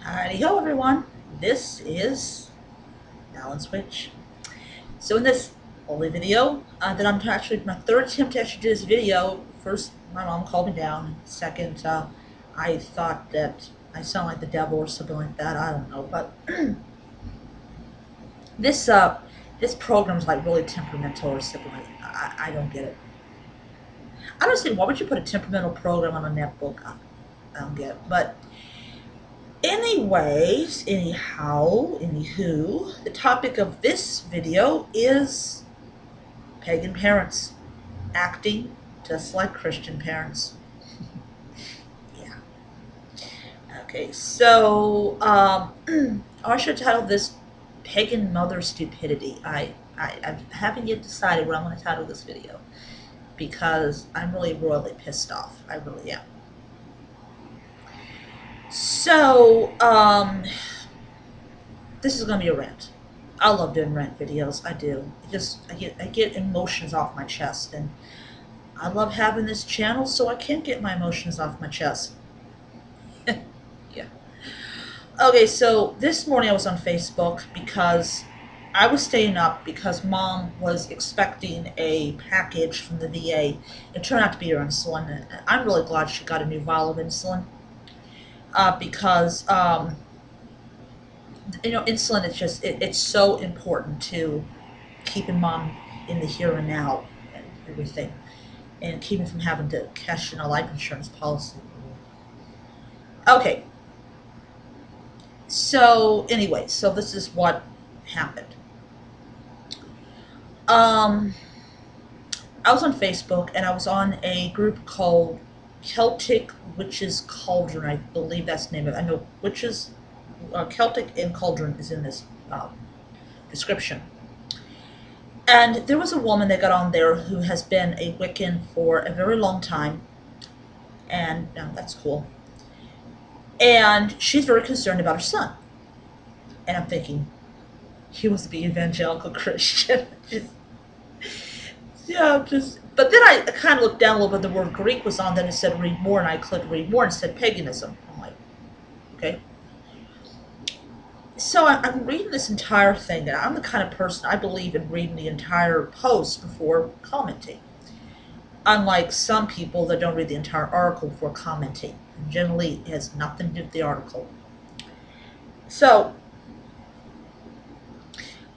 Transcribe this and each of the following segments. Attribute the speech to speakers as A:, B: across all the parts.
A: Howdy ho everyone, this is Balance Witch. So in this only video, that I'm actually my third attempt to actually do this video. First, my mom called me down. Second, I thought that I sound like the devil or something like that. I don't know, but this this program is like really temperamental or something like that. I don't get it. I don't see why would you put a temperamental program on a netbook. I don't get it, but. Anywho, the topic of this video is pagan parents acting just like Christian parents. Yeah. Okay, so I should title this Pagan Mother Stupidity. I haven't yet decided what I'm going to title this video because I'm really royally pissed off. I really am. So, this is gonna be a rant. I love doing rant videos. I do. I get emotions off my chest, and I love having this channel so I can get my emotions off my chest. Yeah. Okay, so this morning I was on Facebook because I was staying up because Mom was expecting a package from the VA. It turned out to be her insulin, and I'm really glad she got a new vial of insulin. Because insulin is just it's so important to keeping mom in the here and now and everything, and keeping from having to cash in a life insurance policy. Okay, so anyway, so this is what happened. I was on Facebook and I was on a group called Celtic Witches Cauldron. I believe that's the name of it. I know witches, Celtic and Cauldron is in this description. And there was a woman that got on there who has been a Wiccan for a very long time, and that's cool. And she's very concerned about her son. And I'm thinking, he wants to be evangelical Christian. But then I kind of looked down a little bit. The word Greek was on, then it said read more, and I clicked read more and it said paganism. I'm like, okay. So I'm reading this entire thing, and I'm the kind of person, I believe in reading the entire post before commenting. Unlike some people that don't read the entire article before commenting. And generally, it has nothing to do with the article. So,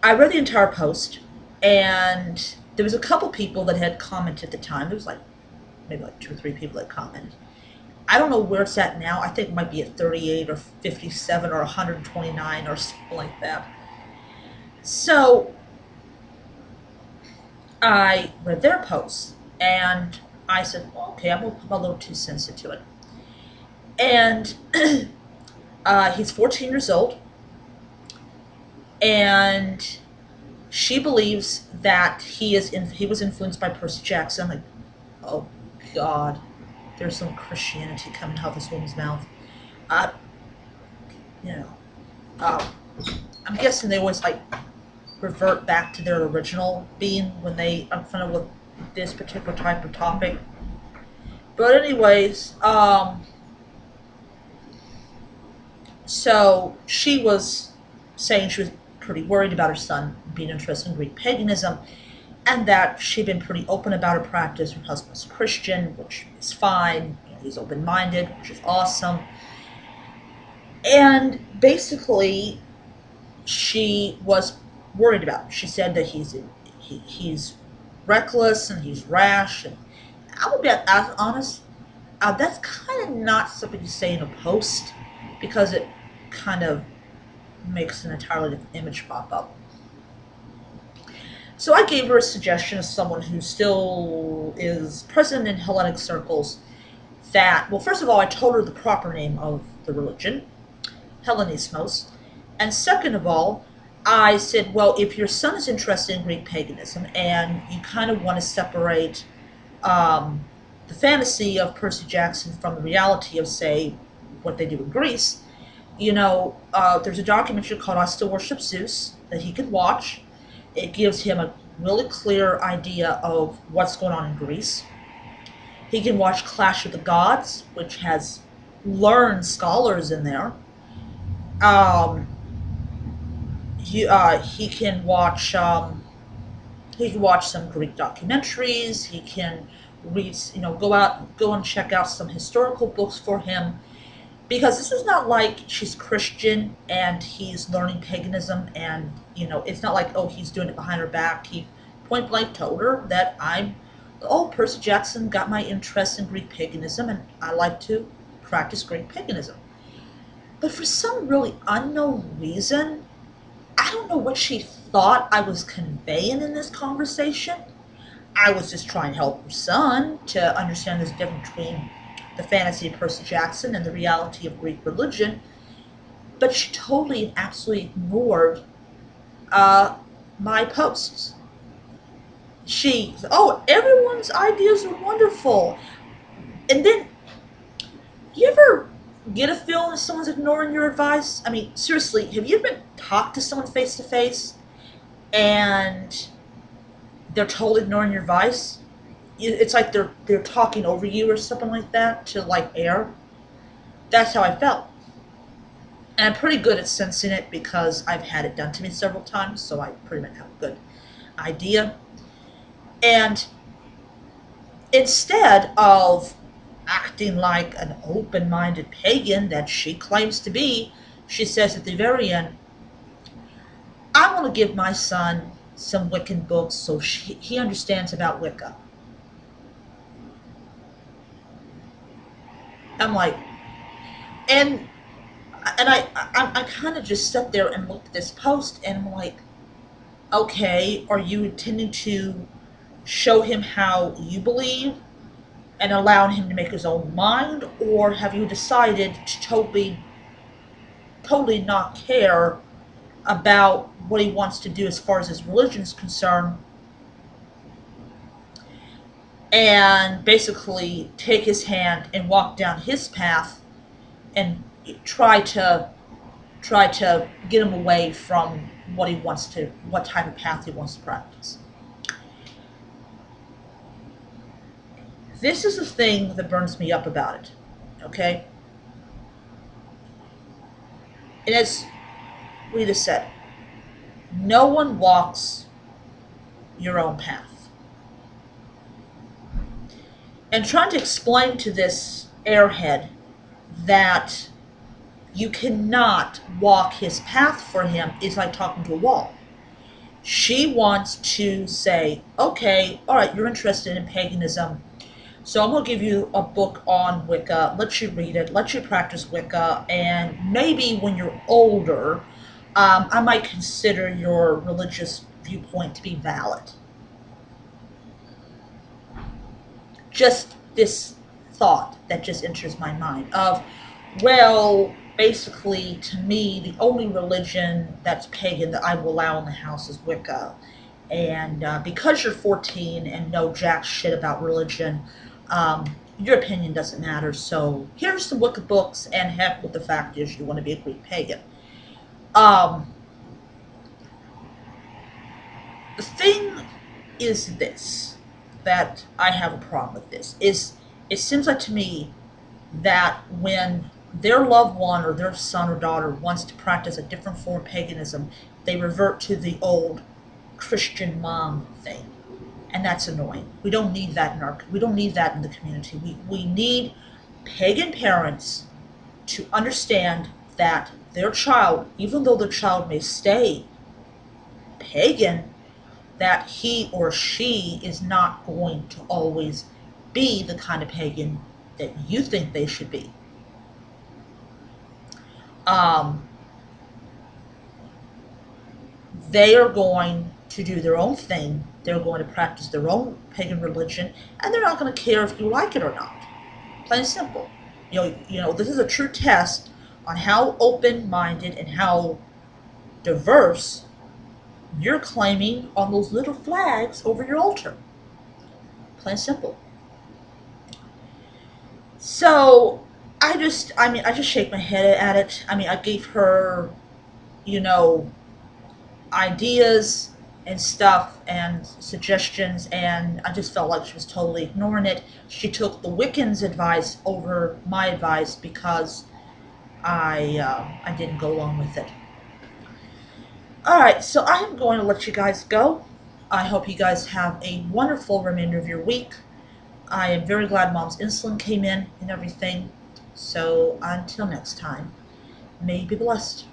A: I read the entire post, and there was a couple people that had commented at the time. There was maybe 2 or 3 people that commented. I don't know where it's at now. I think it might be at 38 or 57 or 129 or something like that. So I read their posts and I said, well, okay, I'm going to put my little 2 cents into it. And he's 14 years old, and she believes that he was influenced by Percy Jackson. I'm like, oh God, there's some Christianity coming out of this woman's mouth. I'm guessing they always revert back to their original being when they are confronted with this particular type of topic. But anyways, so she was saying she was pretty worried about her son being interested in Greek paganism, and that she'd been pretty open about her practice. Her husband was Christian, which is fine. He's open-minded, which is awesome. And basically, she was worried about him. She said that he's reckless and he's rash. And I will be honest, that's kind of not something you say in a post, because it kind of makes an entirely different image pop up. So I gave her a suggestion as someone who still is present in Hellenic circles that, well, first of all, I told her the proper name of the religion, Hellenismos, and second of all, I said, well, if your son is interested in Greek paganism and you kind of want to separate the fantasy of Percy Jackson from the reality of, say, what they do in Greece, there's a documentary called I Still Worship Zeus that he could watch. It gives him a really clear idea of what's going on in Greece. He can watch Clash of the Gods, which has learned scholars in there. Um, he can watch some Greek documentaries. He can read, go and check out some historical books for him, because this is not like she's Christian and he's learning paganism, and it's not like, oh, he's doing it behind her back. He point blank told her that Percy Jackson got my interest in Greek paganism, and I like to practice Greek paganism. But for some really unknown reason, I don't know what she thought I was conveying in this conversation. I was just trying to help her son to understand this difference between the fantasy of Percy Jackson and the reality of Greek religion. But she totally and absolutely ignored my posts. Everyone's ideas are wonderful. And then, you ever get a feeling that someone's ignoring your advice? I mean, seriously, have you ever talked to someone face to face and they're totally ignoring your advice? It's like they're talking over you or something like that to like air. That's how I felt. And I'm pretty good at sensing it because I've had it done to me several times, so I pretty much have a good idea. And instead of acting like an open-minded pagan that she claims to be, she says at the very end, I want to give my son some Wiccan books so he understands about Wicca. I'm like, and I kind of just sat there and looked at this post, and I'm like, okay, are you intending to show him how you believe and allowing him to make his own mind, or have you decided to totally not care about what he wants to do as far as his religion is concerned, and basically take his hand and walk down his path and try to get him away from what type of path he wants to practice. This is the thing that burns me up about it, okay? And as Rita said, no one walks your own path. And trying to explain to this airhead that you cannot walk his path for him is like talking to a wall. She wants to say, okay, all right, you're interested in paganism, so I'm going to give you a book on Wicca, let you read it, let you practice Wicca, and maybe when you're older, I might consider your religious viewpoint to be valid. Just this thought that just enters my mind of, well, basically, to me, the only religion that's pagan that I will allow in the house is Wicca. And because you're 14 and know jack shit about religion, your opinion doesn't matter. So here's some Wicca books, and heck with the fact is you want to be a Greek pagan. The thing is this, that I have a problem with this, is it seems like to me that when their loved one or their son or daughter wants to practice a different form of paganism, they revert to the old Christian mom thing. And that's annoying. We don't need that in the community. We need pagan parents to understand that their child, even though their child may stay pagan, that he or she is not going to always be the kind of pagan that you think they should be. They are going to do their own thing. They're going to practice their own pagan religion, and they're not going to care if you like it or not. Plain and simple. This is a true test on how open-minded and how diverse you're claiming on those little flags over your altar. Plain and simple. So I just shake my head at it. I mean, I gave her, ideas and stuff and suggestions, and I just felt like she was totally ignoring it. She took the Wiccan's advice over my advice because I didn't go along with it. All right, so I am going to let you guys go. I hope you guys have a wonderful remainder of your week. I am very glad Mom's insulin came in and everything. So until next time, may you be blessed.